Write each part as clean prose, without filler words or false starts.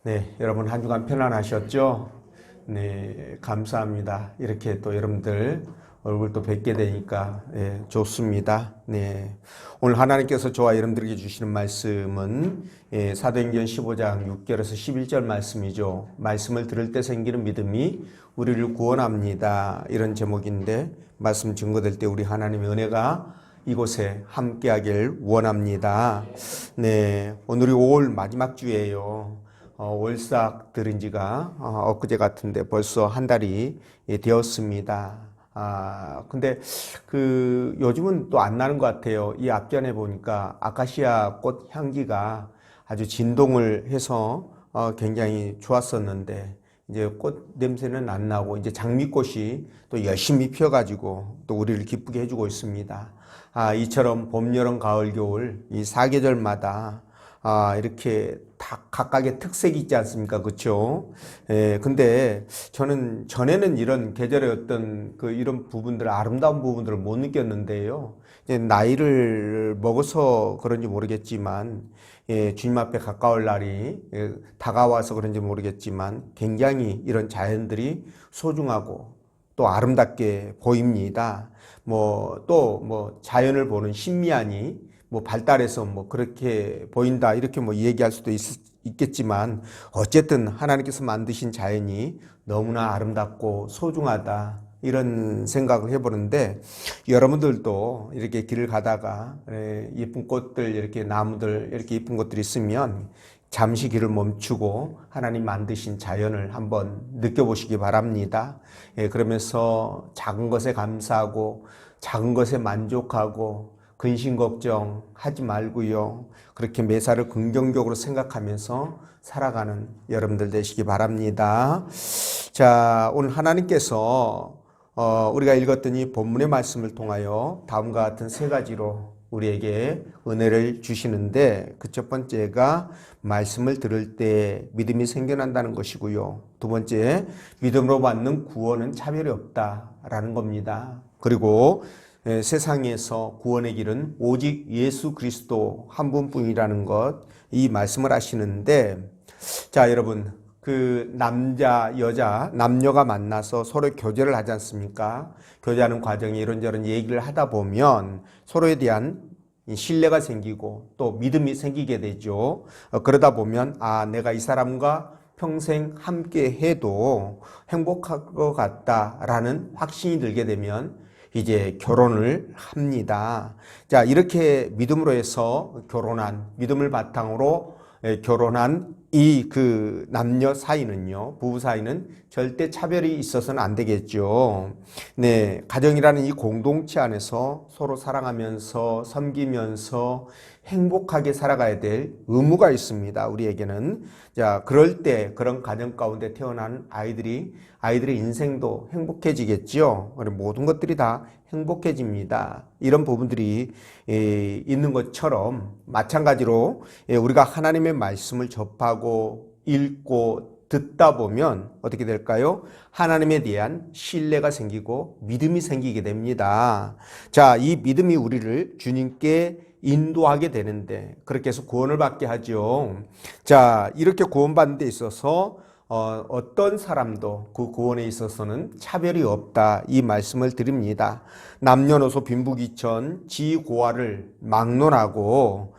네, 여러분 한 주간 편안하셨죠? 네, 감사합니다. 이렇게 또 여러분들 얼굴 또 뵙게 되니까 좋습니다. 네, 오늘 하나님께서 저와 여러분들에게 주시는 말씀은 사도행전 15장 6절에서 11절 말씀이죠. 말씀을 들을 때 생기는 믿음이 우리를 구원합니다. 이런 제목인데 말씀 증거될 때 우리 하나님의 은혜가 이곳에 함께하길 원합니다. 네, 오늘이 5월 마지막 주예요. 월삭 들은 지가 엊그제 같은데 벌써 한 달이 되었습니다. 근데 요즘은 또 안 나는 것 같아요. 이 앞전에 보니까 아카시아 꽃 향기가 아주 진동을 해서 굉장히 좋았었는데 이제 꽃 냄새는 안 나고 이제 장미꽃이 또 열심히 피어가지고 또 우리를 기쁘게 해주고 있습니다. 이처럼 봄, 여름, 가을, 겨울 이 사계절마다 이렇게 다 각각의 특색이 있지 않습니까? 그렇죠? 근데 저는 전에는 이런 계절의 어떤 이런 부분들, 아름다운 부분들을 못 느꼈는데요. 이제 나이를 먹어서 그런지 모르겠지만, 주님 앞에 가까울 날이 다가와서 그런지 모르겠지만, 굉장히 이런 자연들이 소중하고 또 아름답게 보입니다. 자연을 보는 신미안이 발달해서 그렇게 보인다 이렇게 얘기할 수도 있겠지만 어쨌든 하나님께서 만드신 자연이 너무나 아름답고 소중하다 이런 생각을 해보는데 여러분들도 이렇게 길을 가다가 예쁜 꽃들 이렇게 나무들 이렇게 예쁜 것들이 있으면 잠시 길을 멈추고 하나님 만드신 자연을 한번 느껴보시기 바랍니다. 그러면서 작은 것에 감사하고 작은 것에 만족하고 근심 걱정 하지 말고요. 그렇게 매사를 긍정적으로 생각하면서 살아가는 여러분들 되시기 바랍니다. 자, 오늘 하나님께서 우리가 읽었던 이 본문의 말씀을 통하여 다음과 같은 세 가지로 우리에게 은혜를 주시는데 그 첫 번째가 말씀을 들을 때 믿음이 생겨난다는 것이고요. 두 번째, 믿음으로 받는 구원은 차별이 없다라는 겁니다. 그리고 세상에서 구원의 길은 오직 예수 그리스도 한 분뿐이라는 것, 이 말씀을 하시는데, 자, 여러분, 남자, 여자, 남녀가 만나서 서로 교제를 하지 않습니까? 교제하는 과정에 이런저런 얘기를 하다 보면 서로에 대한 신뢰가 생기고 또 믿음이 생기게 되죠. 그러다 보면, 내가 이 사람과 평생 함께 해도 행복할 것 같다라는 확신이 들게 되면 이제 결혼을 합니다. 자, 이렇게 믿음으로 해서 믿음을 바탕으로 결혼한 남녀 사이는요, 부부 사이는 절대 차별이 있어서는 안 되겠죠. 네, 가정이라는 이 공동체 안에서 서로 사랑하면서 섬기면서 행복하게 살아가야 될 의무가 있습니다. 우리에게는. 자, 그럴 때 그런 가정 가운데 태어난 아이들의 인생도 행복해지겠죠. 모든 것들이 다 행복해집니다. 이런 부분들이 있는 것처럼 마찬가지로 우리가 하나님의 말씀을 접하고 읽고 듣다 보면 어떻게 될까요? 하나님에 대한 신뢰가 생기고 믿음이 생기게 됩니다. 자, 이 믿음이 우리를 주님께 인도하게 되는데 그렇게 해서 구원을 받게 하죠. 자, 이렇게 구원받는 데 있어서 어떤 사람도 그 구원에 있어서는 차별이 없다 이 말씀을 드립니다. 남녀노소 빈부귀천 지고와를 막론하고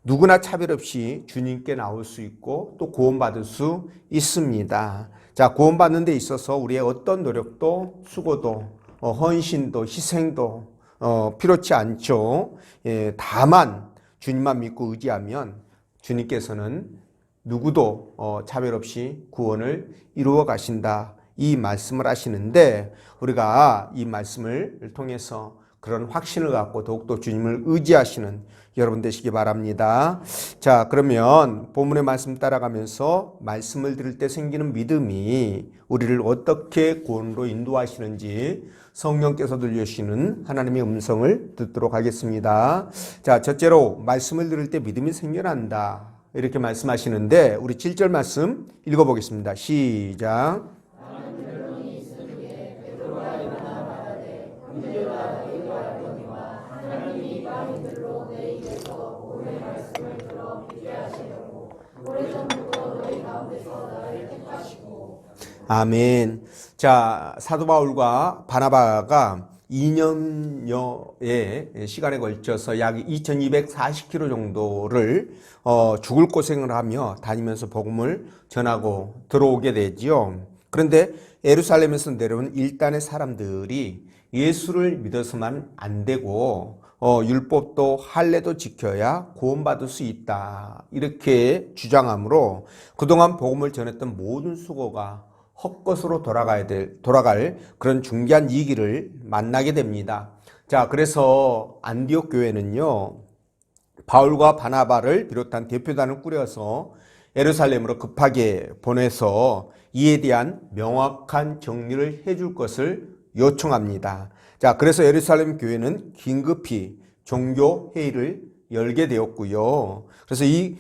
누구나 차별 없이 주님께 나올 수 있고 또 구원받을 수 있습니다. 자, 구원받는 데 있어서 우리의 어떤 노력도 수고도 헌신도 희생도 필요치 않죠. 다만 주님만 믿고 의지하면 주님께서는 누구도 차별 없이 구원을 이루어 가신다. 이 말씀을 하시는데 우리가 이 말씀을 통해서 그런 확신을 갖고 더욱더 주님을 의지하시는 여러분 되시기 바랍니다. 자, 그러면 본문의 말씀 따라가면서 말씀을 들을 때 생기는 믿음이 우리를 어떻게 구원으로 인도하시는지 성령께서 들려주시는 하나님의 음성을 듣도록 하겠습니다. 자, 첫째로 말씀을 들을 때 믿음이 생겨난다. 이렇게 말씀하시는데 우리 7절 말씀 읽어보겠습니다. 시작. 오래전부터 아멘. 자, 사도 바울과 바나바가 2년여의 시간에 걸쳐서 약 2240km 정도를 죽을 고생을 하며 다니면서 복음을 전하고 들어오게 되지요. 그런데 예루살렘에서 내려온 일단의 사람들이 예수를 믿어서만 안 되고 율법도 할례도 지켜야 구원받을 수 있다, 이렇게 주장하므로 그동안 복음을 전했던 모든 수고가 헛것으로 돌아갈 그런 중대한 위기를 만나게 됩니다. 자, 그래서 안디옥 교회는요, 바울과 바나바를 비롯한 대표단을 꾸려서 예루살렘으로 급하게 보내서 이에 대한 명확한 정리를 해줄 것을 요청합니다. 자, 그래서 예루살렘 교회는 긴급히 종교회의를 열게 되었고요. 그래서 이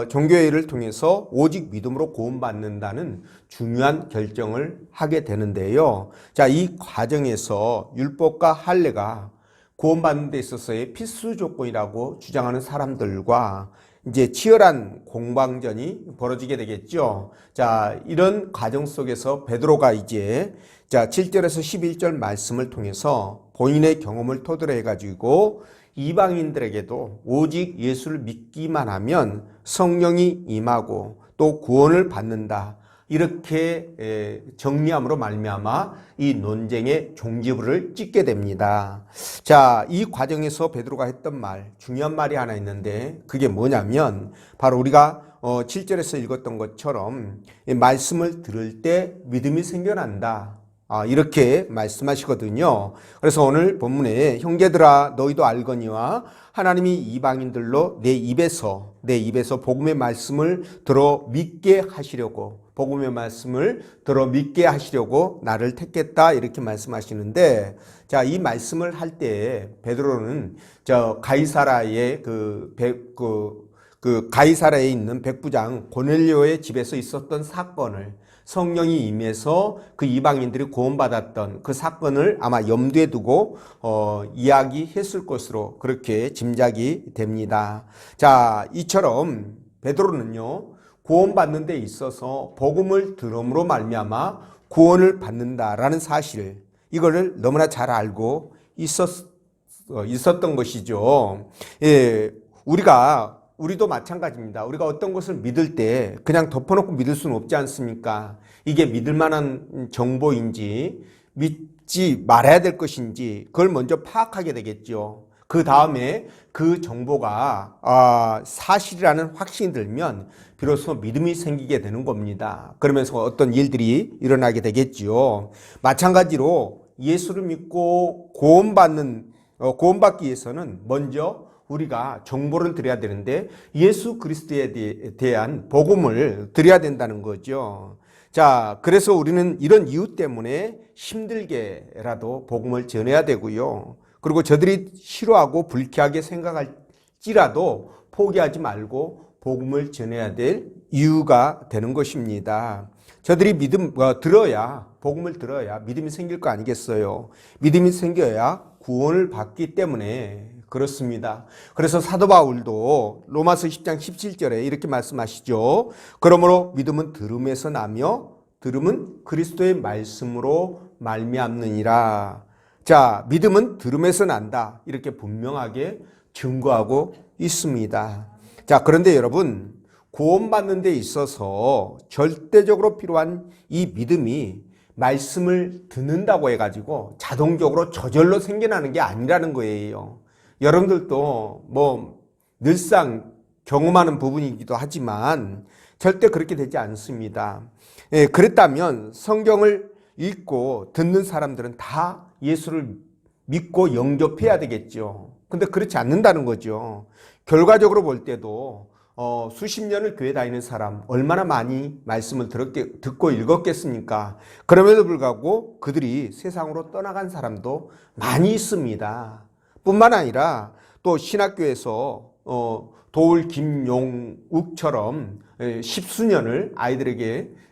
종교회의를 통해서 오직 믿음으로 구원받는다는 중요한 결정을 하게 되는데요. 자, 이 과정에서 율법과 할례가 구원받는 데 있어서의 필수 조건이라고 주장하는 사람들과 이제 치열한 공방전이 벌어지게 되겠죠. 자, 이런 과정 속에서 베드로가 이제 7절에서 11절 말씀을 통해서 본인의 경험을 토대로 해가지고 이방인들에게도 오직 예수를 믿기만 하면 성령이 임하고 또 구원을 받는다, 이렇게 정리함으로 말미암아 이 논쟁의 종지부를 찍게 됩니다. 자, 이 과정에서 베드로가 했던 말, 중요한 말이 하나 있는데 그게 뭐냐면 바로 우리가 7절에서 읽었던 것처럼 말씀을 들을 때 믿음이 생겨난다, 이렇게 말씀하시거든요. 그래서 오늘 본문에 형제들아 너희도 알거니와 하나님이 이방인들로 내 입에서 복음의 말씀을 들어 믿게 하시려고, 복음의 말씀을 들어 믿게 하시려고 나를 택했다, 이렇게 말씀하시는데, 자, 이 말씀을 할 때 베드로는 가이사라의 가이사라에 있는 백부장 고넬료의 집에서 있었던 사건을, 성령이 임해서 그 이방인들이 구원받았던 그 사건을 아마 염두에 두고 이야기했을 것으로 그렇게 짐작이 됩니다. 자, 이처럼 베드로는요, 구원받는 데 있어서 복음을 들음으로 말미암아 구원을 받는다라는 사실, 이거를 너무나 잘 알고 있었던 것이죠. 예, 우리도 마찬가지입니다. 우리가 어떤 것을 믿을 때 그냥 덮어놓고 믿을 수는 없지 않습니까? 이게 믿을 만한 정보인지 믿지 말아야 될 것인지 그걸 먼저 파악하게 되겠죠. 그 다음에 그 정보가 사실이라는 확신이 들면 비로소 믿음이 생기게 되는 겁니다. 그러면서 어떤 일들이 일어나게 되겠죠. 마찬가지로 예수를 믿고 구원받기 위해서는 먼저 우리가 정보를 드려야 되는데 예수 그리스도에 대한 복음을 드려야 된다는 거죠. 자, 그래서 우리는 이런 이유 때문에 힘들게라도 복음을 전해야 되고요. 그리고 저들이 싫어하고 불쾌하게 생각할지라도 포기하지 말고 복음을 전해야 될 이유가 되는 것입니다. 저들이 복음을 들어야 믿음이 생길 거 아니겠어요? 믿음이 생겨야 구원을 받기 때문에 그렇습니다. 그래서 사도 바울도 로마서 10장 17절에 이렇게 말씀하시죠. 그러므로 믿음은 들음에서 나며 들음은 그리스도의 말씀으로 말미암느니라. 자, 믿음은 들음에서 난다, 이렇게 분명하게 증거하고 있습니다. 자, 그런데 여러분, 구원받는 데 있어서 절대적으로 필요한 이 믿음이 말씀을 듣는다고 해가지고 자동적으로 저절로 생겨나는 게 아니라는 거예요. 여러분들도 늘상 경험하는 부분이기도 하지만 절대 그렇게 되지 않습니다. 예, 그랬다면 성경을 읽고 듣는 사람들은 다 예수를 믿고 영접해야 되겠죠. 근데 그렇지 않는다는 거죠. 결과적으로 볼 때도 수십 년을 교회 다니는 사람 얼마나 많이 말씀을 듣고 읽었겠습니까? 그럼에도 불구하고 그들이 세상으로 떠나간 사람도 많이 있습니다. 뿐만 아니라 또 신학교에서 도울 김용욱처럼 십수년을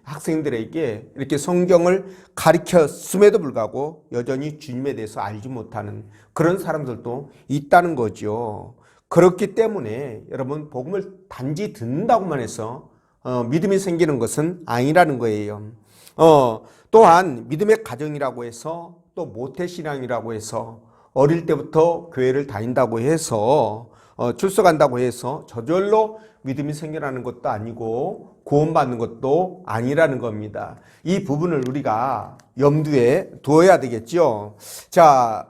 학생들에게 이렇게 성경을 가르쳤음에도 불구하고 여전히 주님에 대해서 알지 못하는 그런 사람들도 있다는 거죠. 그렇기 때문에 여러분, 복음을 단지 듣는다고만 해서 믿음이 생기는 것은 아니라는 거예요. 또한 믿음의 가정이라고 해서 또 모태신앙이라고 해서 어릴 때부터 교회를 다닌다고 해서 출석한다고 해서 저절로 믿음이 생겨나는 것도 아니고 구원받는 것도 아니라는 겁니다. 이 부분을 우리가 염두에 두어야 되겠죠. 자,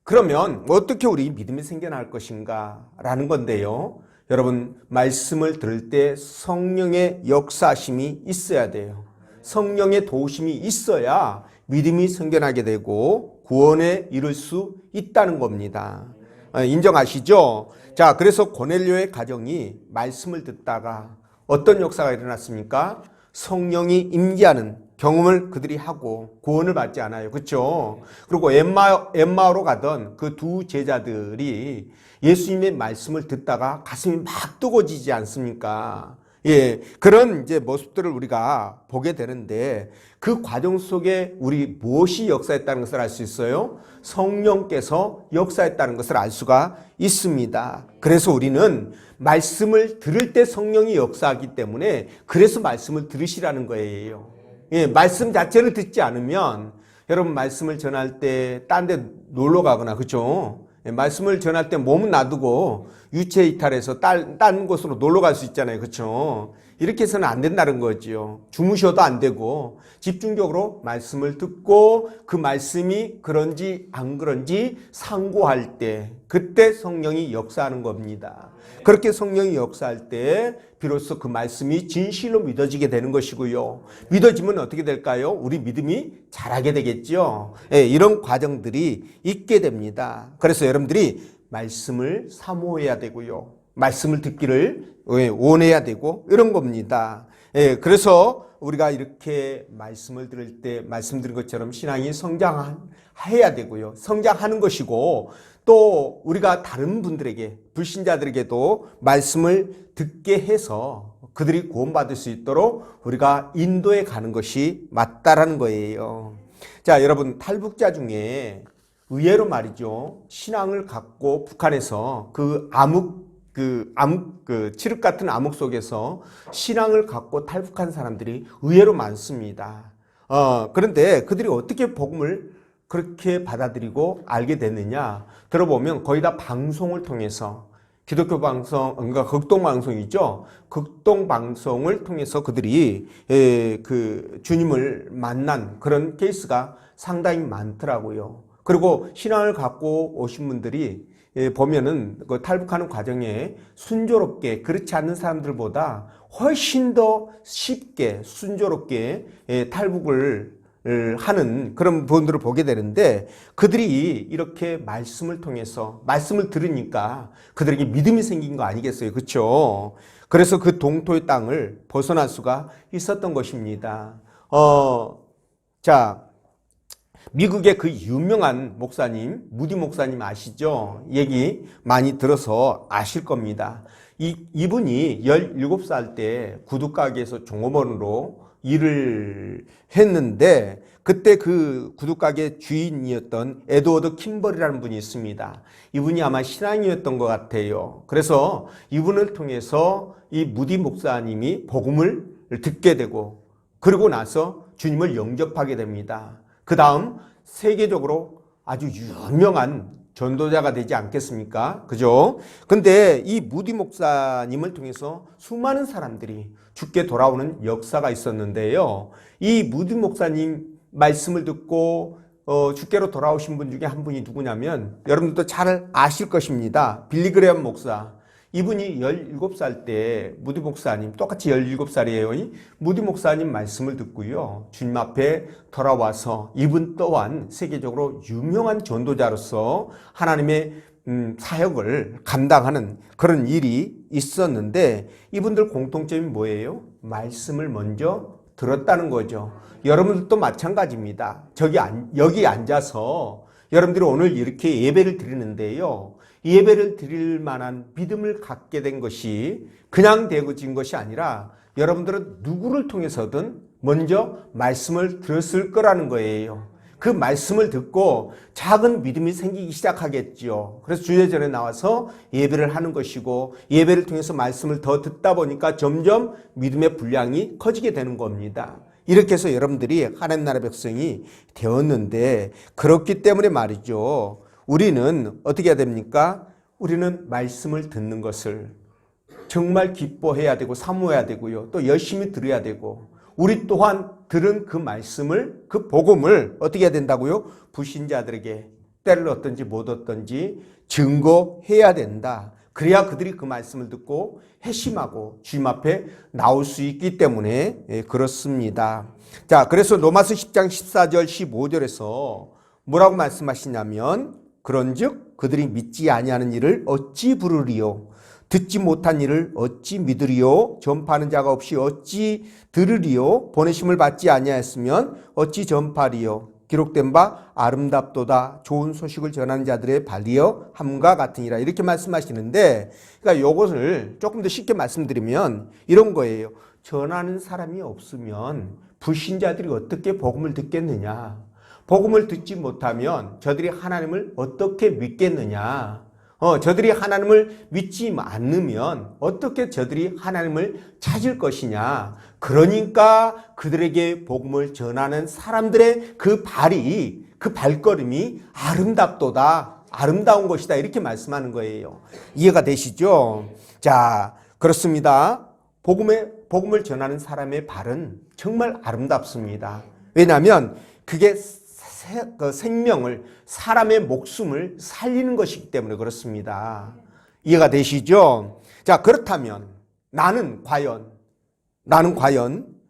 그러면 어떻게 우리 믿음이 생겨날 것인가 라는 건데요. 여러분, 말씀을 들을 때 성령의 역사심이 있어야 돼요. 성령의 도우심이 있어야 믿음이 생겨나게 되고 구원에 이를 수 있다는 겁니다. 인정하시죠? 자, 그래서 고넬료의 가정이 말씀을 듣다가 어떤 역사가 일어났습니까? 성령이 임재하는 경험을 그들이 하고 구원을 받지 않아요. 그렇죠? 그리고 엠마오로 가던 그 두 제자들이 예수님의 말씀을 듣다가 가슴이 막 뜨거워지지 않습니까? 예, 그런 이제 모습들을 우리가 보게 되는데 그 과정 속에 우리 무엇이 역사했다는 것을 알 수 있어요? 성령께서 역사했다는 것을 알 수가 있습니다. 그래서 우리는 말씀을 들을 때 성령이 역사하기 때문에 그래서 말씀을 들으시라는 거예요. 예, 말씀 자체를 듣지 않으면 여러분 말씀을 전할 때 딴 데 놀러 가거나 그렇죠? 예, 말씀을 전할 때 몸은 놔두고 유체 이탈해서 딴 곳으로 놀러 갈 수 있잖아요. 그렇죠? 이렇게 해서는 안 된다는 거죠. 주무셔도 안 되고 집중적으로 말씀을 듣고 그 말씀이 그런지 안 그런지 상고할 때 그때 성령이 역사하는 겁니다. 그렇게 성령이 역사할 때 비로소 그 말씀이 진실로 믿어지게 되는 것이고요. 믿어지면 어떻게 될까요? 우리 믿음이 자라게 되겠죠. 예, 이런 과정들이 있게 됩니다. 그래서 여러분들이 말씀을 사모해야 되고요. 말씀을 듣기를 원해야 되고 이런 겁니다. 예, 그래서 우리가 이렇게 말씀을 들을 때 말씀드린 것처럼 신앙이 성장해야 되고요. 성장하는 것이고 또 우리가 다른 분들에게 불신자들에게도 말씀을 듣게 해서 그들이 구원받을 수 있도록 우리가 인도해 가는 것이 맞다라는 거예요. 자, 여러분 탈북자 중에 의외로 말이죠. 신앙을 갖고 북한에서 칠흑 같은 암흑 속에서 신앙을 갖고 탈북한 사람들이 의외로 많습니다. 그런데 그들이 어떻게 복음을 그렇게 받아들이고 알게 됐느냐? 들어보면 거의 다 방송을 통해서 기독교 방송, 그러니까 극동 방송이죠. 극동 방송을 통해서 그들이 그 주님을 만난 그런 케이스가 상당히 많더라고요. 그리고 신앙을 갖고 오신 분들이 보면은 그 탈북하는 과정에 순조롭게 그렇지 않는 사람들보다 훨씬 더 쉽게 순조롭게 탈북을 하는 그런 부분들을 보게 되는데 그들이 이렇게 말씀을 통해서 말씀을 들으니까 그들에게 믿음이 생긴 거 아니겠어요? 그렇죠? 그래서 그 동토의 땅을 벗어날 수가 있었던 것입니다. 자, 미국의 그 유명한 목사님, 무디 목사님 아시죠? 얘기 많이 들어서 아실 겁니다. 이분이 17살 때 구두가게에서 종업원으로 일을 했는데 그때 그 구두가게 주인이었던 에드워드 킴벌이라는 분이 있습니다. 이분이 아마 신앙이었던 것 같아요. 그래서 이분을 통해서 이 무디 목사님이 복음을 듣게 되고 그러고 나서 주님을 영접하게 됩니다. 그 다음 세계적으로 아주 유명한 전도자가 되지 않겠습니까? 그죠? 근데 이 무디 목사님을 통해서 수많은 사람들이 죽게 돌아오는 역사가 있었는데요. 이 무디 목사님 말씀을 듣고 죽게로 돌아오신 분 중에 한 분이 누구냐면 여러분들도 잘 아실 것입니다. 빌리 그레엄 목사. 이분이 17살 때 무디 목사님, 똑같이 17살이에요. 무디 목사님 말씀을 듣고요. 주님 앞에 돌아와서 이분 또한 세계적으로 유명한 전도자로서 하나님의 사역을 감당하는 그런 일이 있었는데 이분들 공통점이 뭐예요? 말씀을 먼저 들었다는 거죠. 여러분들도 마찬가지입니다. 여기 앉아서 여러분들이 오늘 이렇게 예배를 드리는데요. 예배를 드릴 만한 믿음을 갖게 된 것이 그냥 되어진 것이 아니라 여러분들은 누구를 통해서든 먼저 말씀을 들었을 거라는 거예요. 그 말씀을 듣고 작은 믿음이 생기기 시작하겠죠. 그래서 주례전에 나와서 예배를 하는 것이고 예배를 통해서 말씀을 더 듣다 보니까 점점 믿음의 분량이 커지게 되는 겁니다. 이렇게 해서 여러분들이 하나님 나라 백성이 되었는데 그렇기 때문에 말이죠. 우리는 어떻게 해야 됩니까? 우리는 말씀을 듣는 것을 정말 기뻐해야 되고 사모해야 되고요. 또 열심히 들어야 되고 우리 또한 들은 그 말씀을 그 복음을 어떻게 해야 된다고요? 불신자들에게 때를 얻든지 못 얻든지 증거해야 된다. 그래야 그들이 그 말씀을 듣고 회심하고 주님 앞에 나올 수 있기 때문에 그렇습니다. 자, 그래서 로마서 10장 14절 15절에서 뭐라고 말씀하시냐면 그런즉 그들이 믿지 아니하는 일을 어찌 부르리요 듣지 못한 일을 어찌 믿으리요 전파하는 자가 없이 어찌 들으리요 보내심을 받지 아니하였으면 어찌 전파리요 기록된 바 아름답도다 좋은 소식을 전하는 자들의 발이여 함과 같으니라 이렇게 말씀하시는데 그러니까 이것을 조금 더 쉽게 말씀드리면 이런 거예요. 전하는 사람이 없으면 불신자들이 어떻게 복음을 듣겠느냐. 복음을 듣지 못하면 저들이 하나님을 어떻게 믿겠느냐. 저들이 하나님을 믿지 않으면 어떻게 저들이 하나님을 찾을 것이냐. 그러니까 그들에게 복음을 전하는 사람들의 그 발이, 그 발걸음이 아름답도다. 아름다운 것이다. 이렇게 말씀하는 거예요. 이해가 되시죠? 자, 그렇습니다. 복음을 전하는 사람의 발은 정말 아름답습니다. 왜냐하면 그게 그 생명을 사람의 목숨을 살리는 것이기 때문에 그렇습니다. 이해가 되시죠? 자, 그렇다면 나는 과연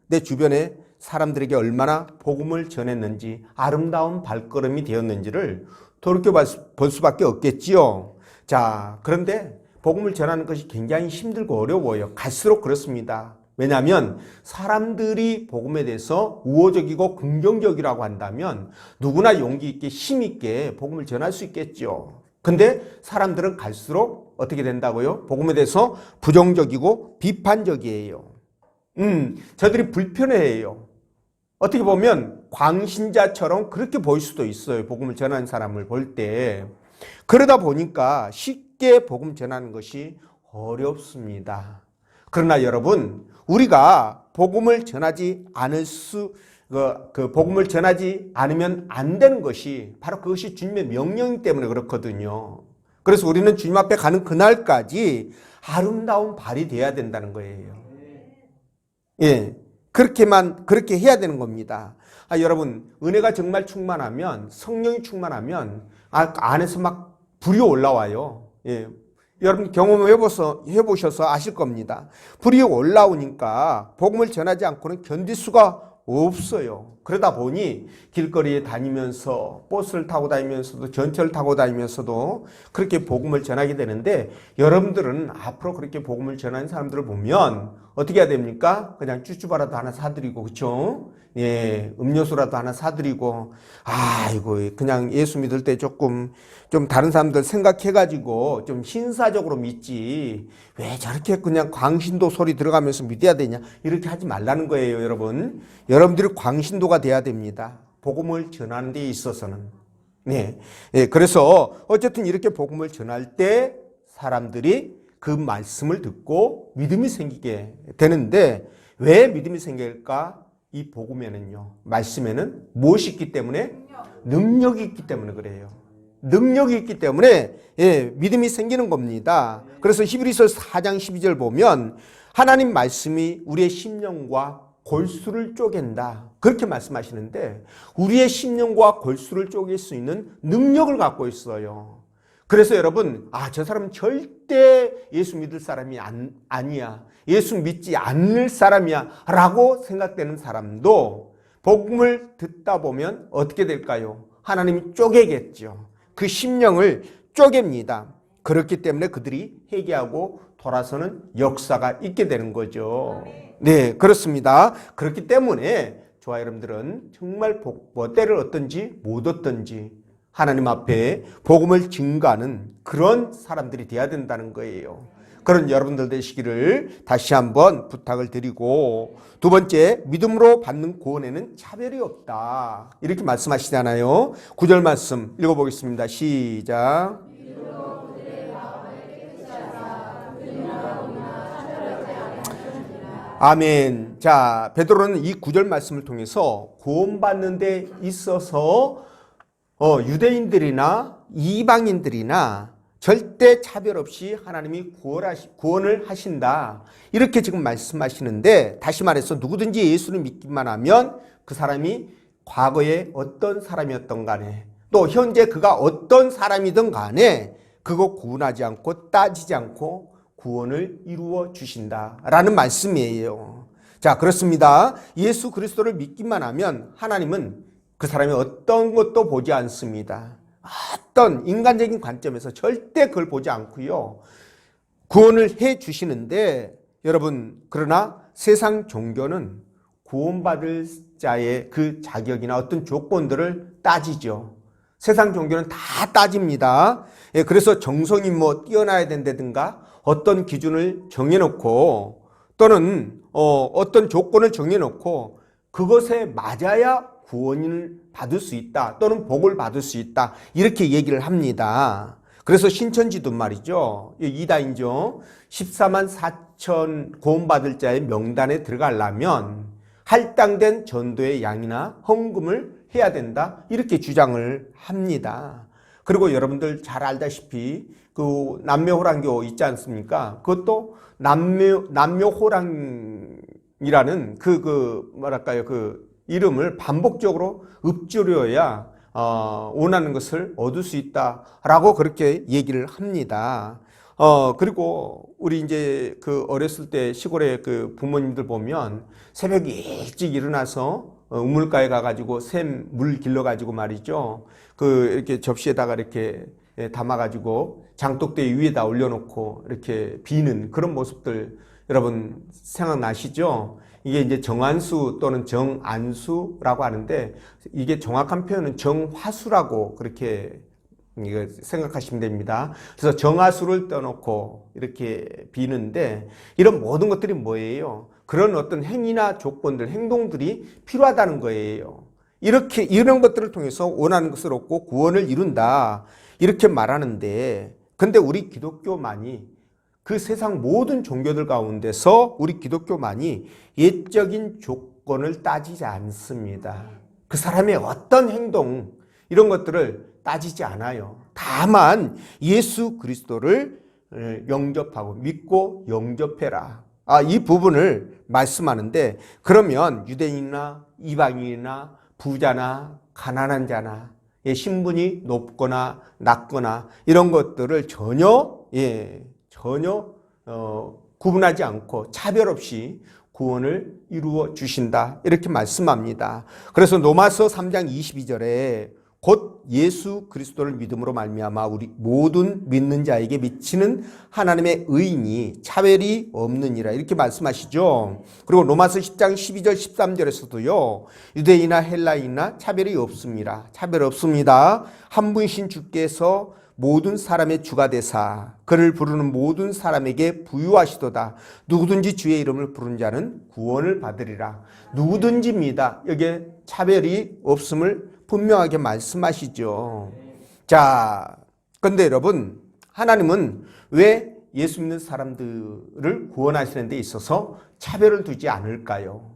내 주변에 사람들에게 얼마나 복음을 전했는지 아름다운 발걸음이 되었는지를 돌이켜볼 수밖에 없겠지요. 자, 그런데 복음을 전하는 것이 굉장히 힘들고 어려워요. 갈수록 그렇습니다. 왜냐하면 사람들이 복음에 대해서 우호적이고 긍정적이라고 한다면 누구나 용기 있게 힘 있게 복음을 전할 수 있겠죠. 근데 사람들은 갈수록 어떻게 된다고요? 복음에 대해서 부정적이고 비판적이에요. 저들이 불편해해요. 어떻게 보면 광신자처럼 그렇게 보일 수도 있어요. 복음을 전하는 사람을 볼 때. 그러다 보니까 쉽게 복음 전하는 것이 어렵습니다. 그러나 여러분, 우리가 복음을 전하지 복음을 전하지 않으면 안 되는 것이 바로 그것이 주님의 명령이기 때문에 그렇거든요. 그래서 우리는 주님 앞에 가는 그날까지 아름다운 발이 돼야 된다는 거예요. 예. 그렇게 해야 되는 겁니다. 여러분, 은혜가 정말 충만하면, 성령이 충만하면, 안에서 막 불이 올라와요. 예. 여러분 경험해 보셔서 아실 겁니다. 불이 올라오니까 복음을 전하지 않고는 견딜 수가 없어요. 그러다 보니 길거리에 다니면서 버스를 타고 다니면서도 전철을 타고 다니면서도 그렇게 복음을 전하게 되는데 여러분들은 앞으로 그렇게 복음을 전하는 사람들을 보면 어떻게 해야 됩니까? 그냥 쭈쭈바라도 하나 사드리고 그렇죠? 예, 음료수라도 하나 사드리고 아이고 그냥 예수 믿을 때 좀 다른 사람들 생각해가지고 좀 신사적으로 믿지 왜 저렇게 그냥 광신도 소리 들어가면서 믿어야 되냐 이렇게 하지 말라는 거예요. 여러분들이 광신도가 돼야 됩니다. 복음을 전하는 데 있어서는. 네, 그래서 어쨌든 이렇게 복음을 전할 때 사람들이 그 말씀을 듣고 믿음이 생기게 되는데 왜 믿음이 생길까? 이 복음에는요, 말씀에는 무엇이 있기 때문에? 능력이 있기 때문에 그래요. 능력이 있기 때문에 믿음이 생기는 겁니다. 그래서 히브리서 4장 12절 보면 하나님 말씀이 우리의 심령과 골수를 쪼갠다. 그렇게 말씀하시는데 우리의 심령과 골수를 쪼갤 수 있는 능력을 갖고 있어요. 그래서 여러분, 저 사람은 절대 예수 믿을 사람이 아니야. 예수 믿지 않을 사람이야. 라고 생각되는 사람도 복음을 듣다 보면 어떻게 될까요? 하나님이 쪼개겠죠. 그 심령을 쪼갭니다. 그렇기 때문에 그들이 회개하고 돌아서는 역사가 있게 되는 거죠. 네, 그렇습니다. 그렇기 때문에 저와 여러분들은 정말 때를 얻든지 못 얻든지 하나님 앞에 복음을 증거하는 그런 사람들이 돼야 된다는 거예요. 그런 여러분들 되시기를 다시 한번 부탁을 드리고, 두 번째, 믿음으로 받는 구원에는 차별이 없다. 이렇게 말씀하시잖아요. 9절 말씀 읽어보겠습니다. 시작. 아멘. 자, 베드로는 이 9절 말씀을 통해서 구원받는 데 있어서 유대인들이나 이방인들이나 절대 차별 없이 하나님이 구원을 하신다. 이렇게 지금 말씀하시는데, 다시 말해서 누구든지 예수를 믿기만 하면 그 사람이 과거에 어떤 사람이었던 간에, 또 현재 그가 어떤 사람이든 간에 그거 구분하지 않고 따지지 않고 구원을 이루어 주신다라는 말씀이에요. 자, 그렇습니다. 예수 그리스도를 믿기만 하면 하나님은 그 사람이 어떤 것도 보지 않습니다. 어떤 인간적인 관점에서 절대 그걸 보지 않고요. 구원을 해 주시는데, 여러분, 그러나 세상 종교는 구원받을 자의 그 자격이나 어떤 조건들을 따지죠. 세상 종교는 다 따집니다. 그래서 정성이 뛰어나야 된다든가 어떤 기준을 정해놓고, 또는 어떤 조건을 정해놓고 그것에 맞아야 구원을 받을 수 있다, 또는 복을 받을 수 있다, 이렇게 얘기를 합니다. 그래서 신천지도 말이죠, 이다인종 14만 4천 구원받을 자의 명단에 들어가려면 할당된 전도의 양이나 헌금을 해야 된다, 이렇게 주장을 합니다. 그리고 여러분들 잘 알다시피 그 남묘호랑교 있지 않습니까? 그것도 남묘호랑이라는 그 이름을 반복적으로 읊조려야 원하는 것을 얻을 수 있다라고 그렇게 얘기를 합니다. 그리고 우리 이제 그 어렸을 때 시골에 그 부모님들 보면 새벽에 일찍 일어나서 우물가에 가가지고 샘 물 길러가지고 말이죠. 이렇게 접시에다가 이렇게 담아가지고 장독대 위에다 올려놓고 이렇게 비는 그런 모습들 여러분 생각나시죠? 이게 이제 정안수 또는 정안수라고 하는데, 이게 정확한 표현은 정화수라고 그렇게 생각하시면 됩니다. 그래서 정화수를 떠놓고 이렇게 비는데, 이런 모든 것들이 뭐예요? 그런 어떤 행위나 조건들, 행동들이 필요하다는 거예요. 이런 것들을 통해서 원하는 것을 얻고 구원을 이룬다, 이렇게 말하는데, 근데 우리 기독교만이, 그 세상 모든 종교들 가운데서 우리 기독교만이 예적인 조건을 따지지 않습니다. 그 사람의 어떤 행동, 이런 것들을 따지지 않아요. 다만 예수 그리스도를 영접하고 믿고 영접해라, 이 부분을 말씀하는데, 그러면 유대인이나 이방인이나 부자나 가난한 자나 신분이 높거나 낮거나 이런 것들을 전혀 구분하지 않고 차별 없이 구원을 이루어 주신다, 이렇게 말씀합니다. 그래서 로마서 3장 22절에 곧 예수 그리스도를 믿음으로 말미암아 우리 모든 믿는 자에게 미치는 하나님의 의인이 차별이 없느니라, 이렇게 말씀하시죠. 그리고 로마서 10장 12절 13절에서도요, 유대인이나 헬라인이나 차별이 없습니다. 차별 없습니다. 한 분이신 주께서 모든 사람의 주가 되사 그를 부르는 모든 사람에게 부유하시도다. 누구든지 주의 이름을 부른 자는 구원을 받으리라. 누구든지입니다. 여기에 차별이 없음을 분명하게 말씀하시죠. 자, 근데 여러분, 하나님은 왜 예수 믿는 사람들을 구원하시는 데 있어서 차별을 두지 않을까요?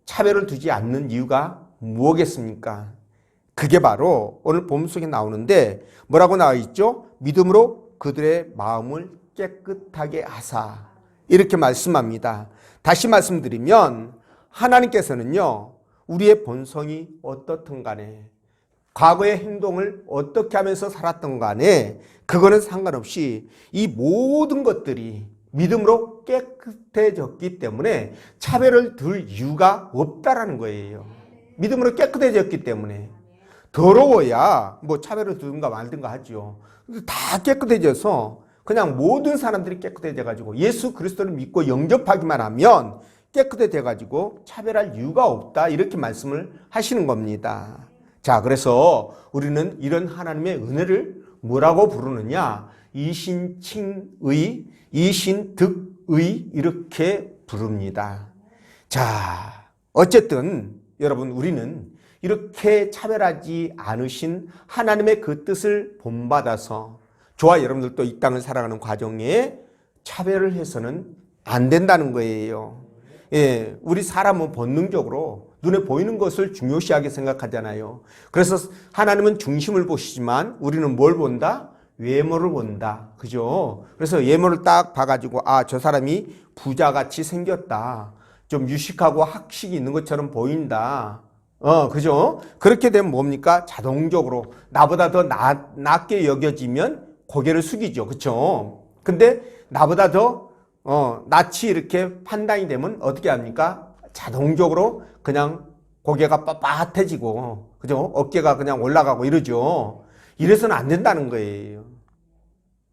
차별을 두지 않는 이유가 무엇겠습니까? 그게 바로 오늘 본문 속에 나오는데 뭐라고 나와 있죠? 믿음으로 그들의 마음을 깨끗하게 하사, 이렇게 말씀합니다. 다시 말씀드리면 하나님께서는요, 우리의 본성이 어떻든 간에, 과거의 행동을 어떻게 하면서 살았던 간에 그거는 상관없이 이 모든 것들이 믿음으로 깨끗해졌기 때문에 차별을 둘 이유가 없다라는 거예요. 믿음으로 깨끗해졌기 때문에. 더러워야 차별을 두든가 말든가 하죠. 다 깨끗해져서 그냥 모든 사람들이 깨끗해져 가지고 예수 그리스도를 믿고 영접하기만 하면 깨끗해져 가지고 차별할 이유가 없다, 이렇게 말씀을 하시는 겁니다. 자, 그래서 우리는 이런 하나님의 은혜를 뭐라고 부르느냐? 이신칭의, 이신득의 이렇게 부릅니다. 자, 어쨌든 여러분 우리는 이렇게 차별하지 않으신 하나님의 그 뜻을 본받아서 저와 여러분들도 이 땅을 살아가는 과정에 차별을 해서는 안 된다는 거예요. 예, 우리 사람은 본능적으로 눈에 보이는 것을 중요시하게 생각하잖아요. 그래서 하나님은 중심을 보시지만 우리는 뭘 본다? 외모를 본다. 그죠? 그래서 외모를 딱 봐가지고 아, 저 사람이 부자같이 생겼다. 좀 유식하고 학식이 있는 것처럼 보인다. 그죠? 그렇게 되면 뭡니까? 자동적으로 나보다 더 낮게 여겨지면 고개를 숙이죠. 그쵸? 근데 나보다 더 낯이 이렇게 판단이 되면 어떻게 합니까? 자동적으로 그냥 고개가 빳빳해지고, 그죠? 어깨가 그냥 올라가고 이러죠. 이래서는 안 된다는 거예요.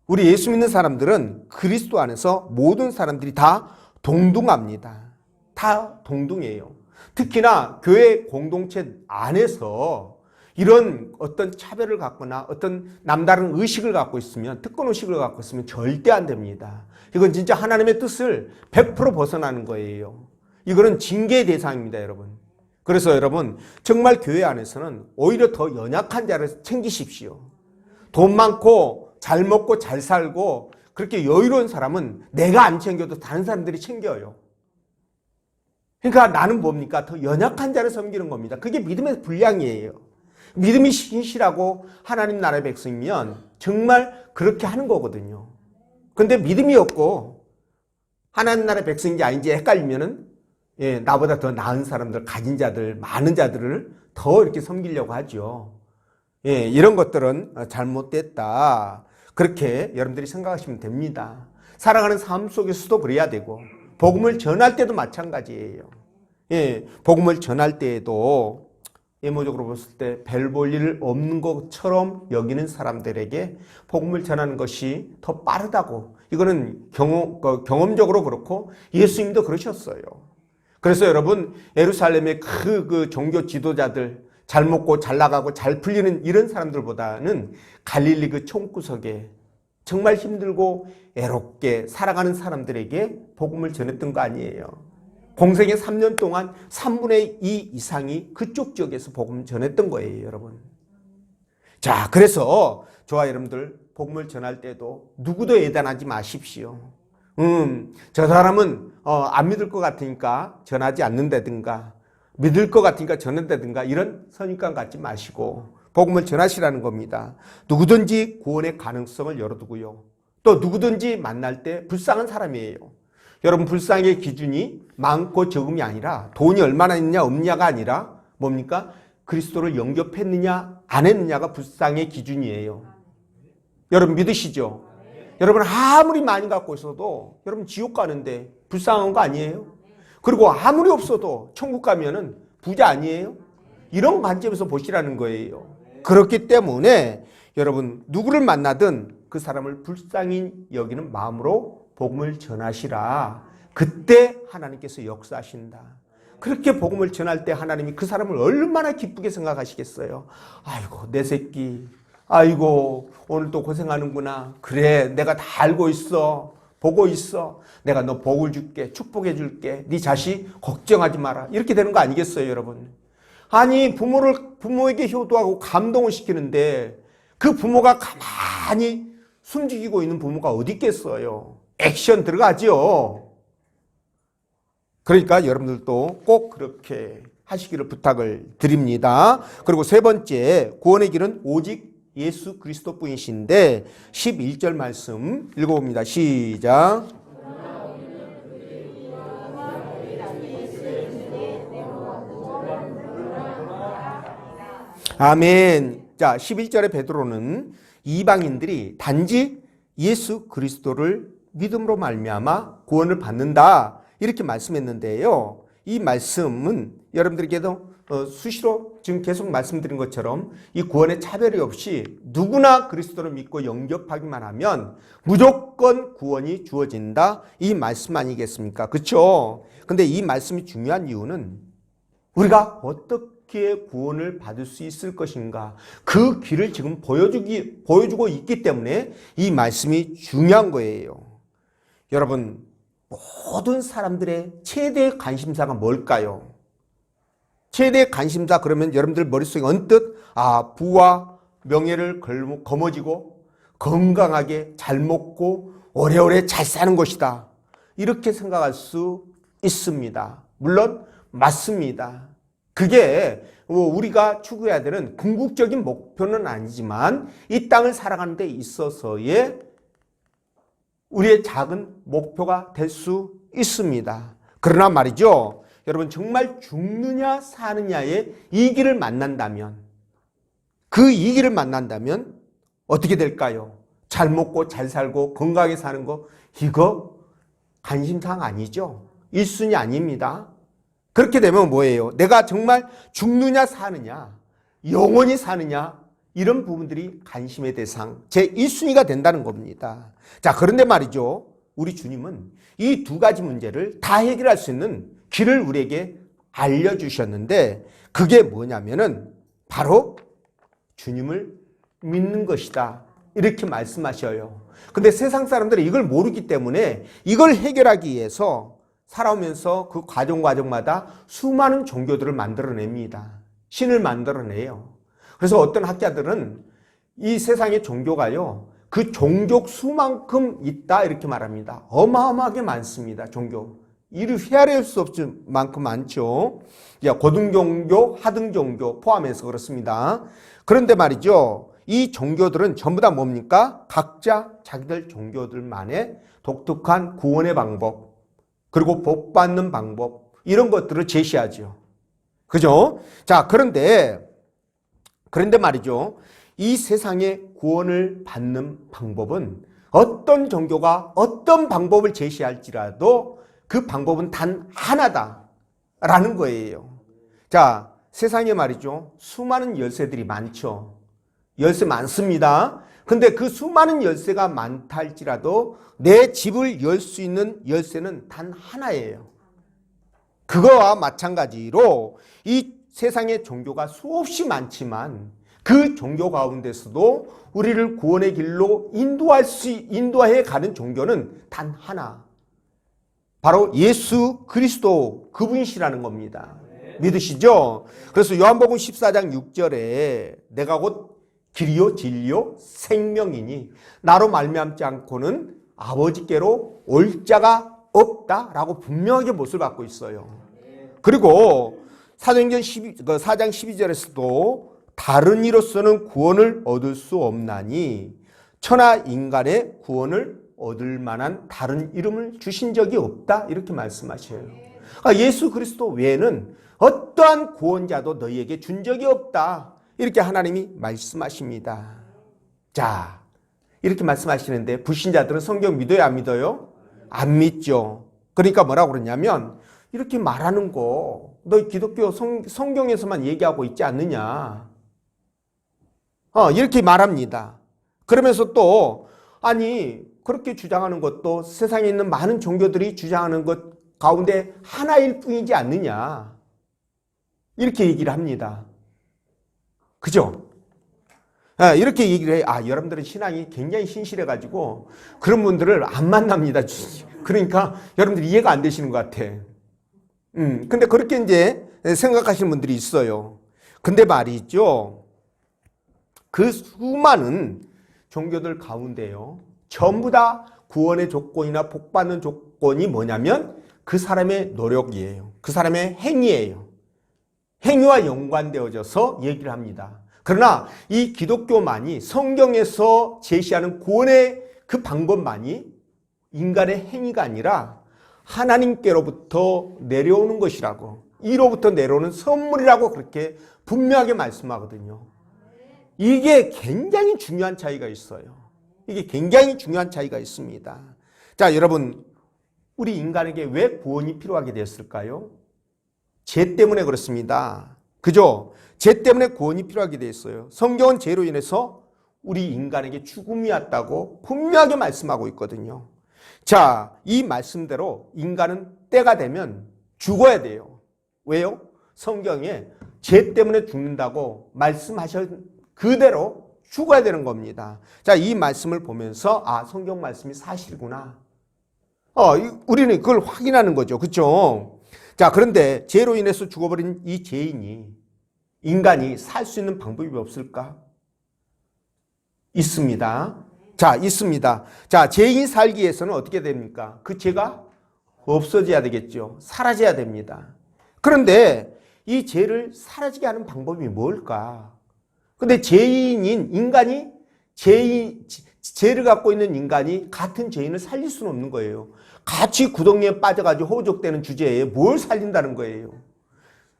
우리 예수 믿는 사람들은 그리스도 안에서 모든 사람들이 다 동등합니다. 다 동등해요. 특히나 교회 공동체 안에서 이런 어떤 차별을 갖거나 어떤 남다른 의식을 갖고 있으면, 특권 의식을 갖고 있으면 절대 안 됩니다. 이건 진짜 하나님의 뜻을 100% 벗어나는 거예요. 이거는 징계의 대상입니다, 여러분. 그래서 여러분, 정말 교회 안에서는 오히려 더 연약한 자를 챙기십시오. 돈 많고 잘 먹고 잘 살고 그렇게 여유로운 사람은 내가 안 챙겨도 다른 사람들이 챙겨요. 그러니까 나는 뭡니까? 더 연약한 자를 섬기는 겁니다. 그게 믿음의 분량이에요. 믿음이 신실하고 하나님 나라의 백성이면 정말 그렇게 하는 거거든요. 근데 믿음이 없고 하나님 나라의 백성인지 아닌지 헷갈리면은 나보다 더 나은 사람들, 가진 자들, 많은 자들을 더 이렇게 섬기려고 하죠. 이런 것들은 잘못됐다. 그렇게 여러분들이 생각하시면 됩니다. 살아가는 삶 속에서도 그래야 되고 복음을 전할 때도 마찬가지예요. 복음을 전할 때에도 예모적으로 봤을 때 별 볼 일 없는 것처럼 여기는 사람들에게 복음을 전하는 것이 더 빠르다고. 이거는 경험적으로 그렇고 예수님도 그러셨어요. 그래서 여러분 예루살렘의 그 종교 지도자들, 잘 먹고 잘 나가고 잘 풀리는 이런 사람들보다는 갈릴리 그 총구석에 정말 힘들고 애롭게 살아가는 사람들에게 복음을 전했던 거 아니에요. 공생의 3년 동안 3분의 2 이상이 그쪽 지역에서 복음을 전했던 거예요, 여러분. 자, 그래서 저와 여러분들 복음을 전할 때도 누구도 예단하지 마십시오. 저 사람은 안 믿을 것 같으니까 전하지 않는다든가 믿을 것 같으니까 전한다든가 이런 선입관 갖지 마시고 복음을 전하시라는 겁니다. 누구든지 구원의 가능성을 열어두고요. 또 누구든지 만날 때 불쌍한 사람이에요. 여러분 불쌍의 기준이 많고 적음이 아니라 돈이 얼마나 있느냐 없느냐가 아니라 뭡니까? 그리스도를 영접했느냐 안 했느냐가 불쌍의 기준이에요. 여러분 믿으시죠? 여러분 아무리 많이 갖고 있어도 여러분 지옥 가는데 불쌍한 거 아니에요? 그리고 아무리 없어도 천국 가면은 부자 아니에요? 이런 관점에서 보시라는 거예요. 그렇기 때문에 여러분 누구를 만나든 그 사람을 불쌍히 여기는 마음으로 복음을 전하시라. 그때 하나님께서 역사하신다. 그렇게 복음을 전할 때 하나님이 그 사람을 얼마나 기쁘게 생각하시겠어요. 아이고 내 새끼, 아이고 오늘도 고생하는구나. 그래 내가 다 알고 있어. 보고 있어. 내가 너 복을 줄게. 축복해 줄게. 네 자식 걱정하지 마라. 이렇게 되는 거 아니겠어요, 여러분? 아니 부모에게 효도하고 감동을 시키는데 그 부모가 가만히 숨죽이고 있는 부모가 어디 있겠어요. 액션 들어가죠. 그러니까 여러분들도 꼭 그렇게 하시기를 부탁을 드립니다. 그리고 세 번째, 구원의 길은 오직 예수 그리스도뿐이신데 11절 말씀 읽어봅니다. 시작. 아멘. 자, 11절에 베드로는 이방인들이 단지 예수 그리스도를 믿음으로 말미암아 구원을 받는다 이렇게 말씀했는데요. 이 말씀은 여러분들에게도 수시로 지금 계속 말씀드린 것처럼 이 구원의 차별이 없이 누구나 그리스도를 믿고 영접하기만 하면 무조건 구원이 주어진다 이 말씀 아니겠습니까? 그렇죠? 근데 이 말씀이 중요한 이유는 우리가 어떻게 어떻게 구원을 받을 수 있을 것인가, 그 길을 지금 보여주고 있기 때문에 이 말씀이 중요한 거예요. 여러분, 모든 사람들의 최대의 관심사가 뭘까요? 최대의 관심사 그러면 여러분들 머릿속에 언뜻 부와 명예를 거머쥐고 건강하게 잘 먹고 오래오래 잘 사는 것이다, 이렇게 생각할 수 있습니다. 물론 맞습니다. 그게 우리가 추구해야 되는 궁극적인 목표는 아니지만 이 땅을 살아가는 데 있어서의 우리의 작은 목표가 될 수 있습니다. 그러나 말이죠, 여러분, 정말 죽느냐 사느냐의 이 길을 만난다면, 그 이 길을 만난다면 어떻게 될까요? 잘 먹고 잘 살고 건강하게 사는 거, 이거 관심사항 아니죠? 1순위 아닙니다. 그렇게 되면 뭐예요? 내가 정말 죽느냐 사느냐, 영원히 사느냐, 이런 부분들이 관심의 대상, 제 1순위가 된다는 겁니다. 자, 그런데 말이죠, 우리 주님은 이 두 가지 문제를 다 해결할 수 있는 길을 우리에게 알려주셨는데, 그게 뭐냐면은 바로 주님을 믿는 것이다, 이렇게 말씀하셔요. 근데 세상 사람들이 이걸 모르기 때문에 이걸 해결하기 위해서 살아오면서 그 과정마다 수많은 종교들을 만들어냅니다. 신을 만들어내요. 그래서 어떤 학자들은 이 세상의 종교가요, 그 종족 수만큼 있다, 이렇게 말합니다. 어마어마하게 많습니다. 종교. 이를 헤아릴 수 없을 만큼 많죠. 고등종교, 하등종교 포함해서 그렇습니다. 그런데 말이죠, 이 종교들은 전부 다 뭡니까? 각자 자기들 종교들만의 독특한 구원의 방법, 그리고 복 받는 방법, 이런 것들을 제시하죠. 그죠? 자, 그런데 말이죠, 이 세상의 구원을 받는 방법은 어떤 종교가 어떤 방법을 제시할지라도 그 방법은 단 하나다라는 거예요. 자, 세상에 말이죠, 수많은 열쇠들이 많죠. 열쇠 많습니다. 근데 그 수많은 열쇠가 많다 할지라도 내 집을 열 수 있는 열쇠는 단 하나예요. 그거와 마찬가지로 이 세상의 종교가 수없이 많지만 그 종교 가운데서도 우리를 구원의 길로 인도해 가는 종교는 단 하나, 바로 예수 그리스도, 그분이시라는 겁니다. 믿으시죠? 그래서 요한복음 14장 6절에 내가 곧 길이요 진리요 생명이니 나로 말미암지 않고는 아버지께로 올 자가 없다라고 분명하게 못을 받고 있어요. 그리고 사도행전 4장 12절에서도 다른 이로서는 구원을 얻을 수 없나니 천하 인간의 구원을 얻을 만한 다른 이름을 주신 적이 없다, 이렇게 말씀하셔요. 예수 그리스도 외에는 어떠한 구원자도 너희에게 준 적이 없다, 이렇게 하나님이 말씀하십니다. 자, 이렇게 말씀하시는데 불신자들은 성경 믿어요, 안 믿어요? 안 믿죠. 그러니까 뭐라고 그러냐면, 이렇게 말하는 거 너 기독교 성경에서만 얘기하고 있지 않느냐, 이렇게 말합니다. 그러면서 또 아니 그렇게 주장하는 것도 세상에 있는 많은 종교들이 주장하는 것 가운데 하나일 뿐이지 않느냐, 이렇게 얘기를 합니다. 그죠? 이렇게 얘기를 해요. 여러분들은 신앙이 굉장히 신실해가지고 그런 분들을 안 만납니다. 그러니까 여러분들이 이해가 안 되시는 것 같아. 근데 그렇게 이제 생각하시는 분들이 있어요. 근데 말이죠, 그 수많은 종교들 가운데요, 전부 다 구원의 조건이나 복받는 조건이 뭐냐면 그 사람의 노력이에요. 그 사람의 행위예요. 행위와 연관되어져서 얘기를 합니다. 그러나 이 기독교만이 성경에서 제시하는 구원의 그 방법만이 인간의 행위가 아니라 하나님께로부터 내려오는 것이라고, 이로부터 내려오는 선물이라고 그렇게 분명하게 말씀하거든요. 이게 굉장히 중요한 차이가 있어요. 이게 굉장히 중요한 차이가 있습니다. 자, 여러분, 우리 인간에게 왜 구원이 필요하게 되었을까요? 죄 때문에 그렇습니다. 그죠? 죄 때문에 구원이 필요하게 되었어요. 성경은 죄로 인해서 우리 인간에게 죽음이 왔다고 분명하게 말씀하고 있거든요. 자, 이 말씀대로 인간은 때가 되면 죽어야 돼요. 왜요? 성경에 죄 때문에 죽는다고 말씀하셨 그대로 죽어야 되는 겁니다. 자, 이 말씀을 보면서 성경 말씀이 사실이구나. 우리는 그걸 확인하는 거죠. 그렇죠? 자, 그런데 죄로 인해서 죽어버린 이 죄인이 인간이 살 수 있는 방법이 없을까? 있습니다. 자, 있습니다. 자, 죄인이 살기 위해서는 어떻게 됩니까? 그 죄가 없어져야 되겠죠. 사라져야 됩니다. 그런데 이 죄를 사라지게 하는 방법이 뭘까? 근데 죄인인 인간이 죄를 갖고 있는 인간이 같은 죄인을 살릴 수는 없는 거예요. 같이 구덩이에 빠져가지고 호적되는 주제에 뭘 살린다는 거예요.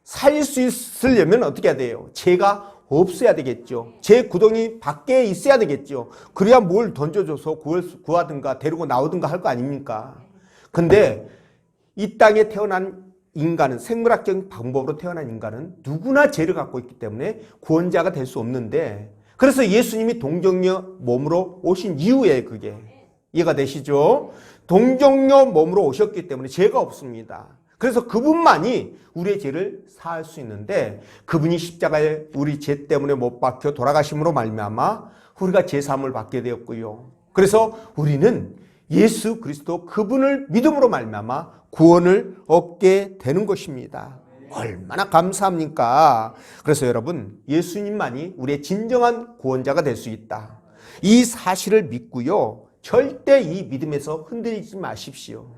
살릴 수 있으려면 어떻게 해야 돼요? 죄가 없어야 되겠죠. 죄 구덩이 밖에 있어야 되겠죠. 그래야 뭘 던져줘서 구하든가 데리고 나오든가 할 거 아닙니까? 근데 이 땅에 태어난 인간은, 생물학적인 방법으로 태어난 인간은 누구나 죄를 갖고 있기 때문에 구원자가 될 수 없는데, 그래서 예수님이 동정녀 몸으로 오신 이유에 그게 이해가 되시죠? 동정녀 몸으로 오셨기 때문에 죄가 없습니다. 그래서 그분만이 우리의 죄를 사할 수 있는데, 그분이 십자가에 우리 죄 때문에 못 박혀 돌아가심으로 말미암아 우리가 죄 사함을 받게 되었고요. 그래서 우리는 예수 그리스도 그분을 믿음으로 말미암아 구원을 얻게 되는 것입니다. 얼마나 감사합니까? 그래서 여러분, 예수님만이 우리의 진정한 구원자가 될 수 있다. 이 사실을 믿고요. 절대 이 믿음에서 흔들리지 마십시오.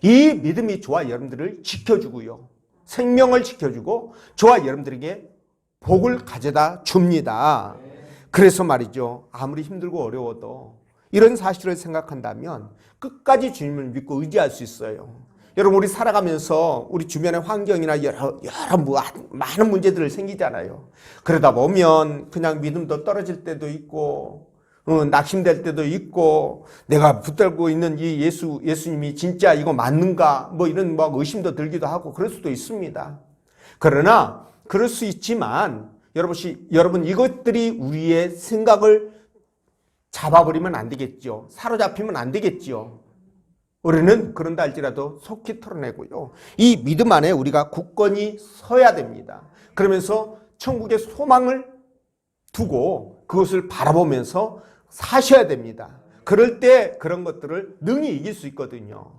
이 믿음이 저와 여러분들을 지켜주고요. 생명을 지켜주고 저와 여러분들에게 복을 가져다 줍니다. 그래서 말이죠. 아무리 힘들고 어려워도 이런 사실을 생각한다면 끝까지 주님을 믿고 의지할 수 있어요. 여러분, 우리 살아가면서 우리 주변의 환경이나 여러 많은 문제들을 생기잖아요. 그러다 보면 그냥 믿음도 떨어질 때도 있고, 낙심될 때도 있고, 내가 붙들고 있는 이 예수님이 진짜 이거 맞는가? 이런 의심도 들기도 하고 그럴 수도 있습니다. 그러나 그럴 수 있지만 여러분 이것들이 우리의 생각을 잡아버리면 안 되겠죠. 사로잡히면 안 되겠죠. 우리는 그런다 할지라도 속히 털어내고요. 이 믿음 안에 우리가 굳건히 서야 됩니다. 그러면서 천국의 소망을 두고 그것을 바라보면서 사셔야 됩니다. 그럴 때 그런 것들을 능히 이길 수 있거든요.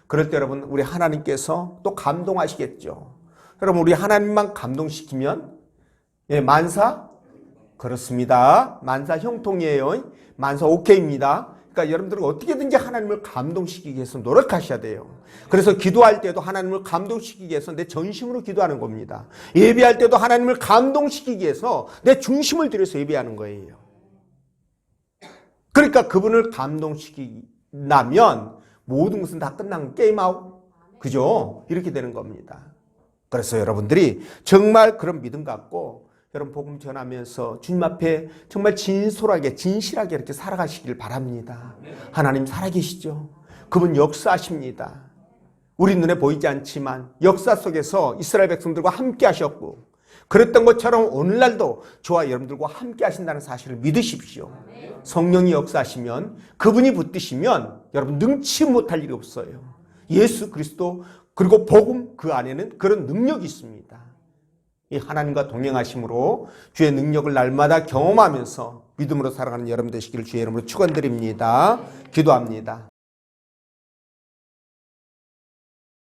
그럴 때 여러분, 우리 하나님께서 또 감동하시겠죠. 여러분, 우리 하나님만 감동시키면 만사? 그렇습니다. 만사 형통이에요. 만사 오케이입니다. 그러니까 여러분들은 어떻게든지 하나님을 감동시키기 위해서 노력하셔야 돼요. 그래서 기도할 때도 하나님을 감동시키기 위해서 내 전심으로 기도하는 겁니다. 예배할 때도 하나님을 감동시키기 위해서 내 중심을 들여서 예배하는 거예요. 그러니까 그분을 감동시키려면 모든 것은 다 끝난 게임 아웃. 그죠? 이렇게 되는 겁니다. 그래서 여러분들이 정말 그런 믿음 갖고 여러분 복음 전하면서 주님 앞에 정말 진솔하게 진실하게 이렇게 살아가시길 바랍니다. 하나님 살아계시죠? 그분 역사하십니다. 우리 눈에 보이지 않지만 역사 속에서 이스라엘 백성들과 함께 하셨고, 그랬던 것처럼 오늘날도 저와 여러분들과 함께 하신다는 사실을 믿으십시오. 성령이 역사하시면, 그분이 붙드시면 여러분 능치 못할 일이 없어요. 예수 그리스도 그리고 복음, 그 안에는 그런 능력이 있습니다. 이 하나님과 동행하심으로 주의 능력을 날마다 경험하면서 믿음으로 살아가는 여러분 되시기를 주의 이름으로 축원드립니다. 기도합니다.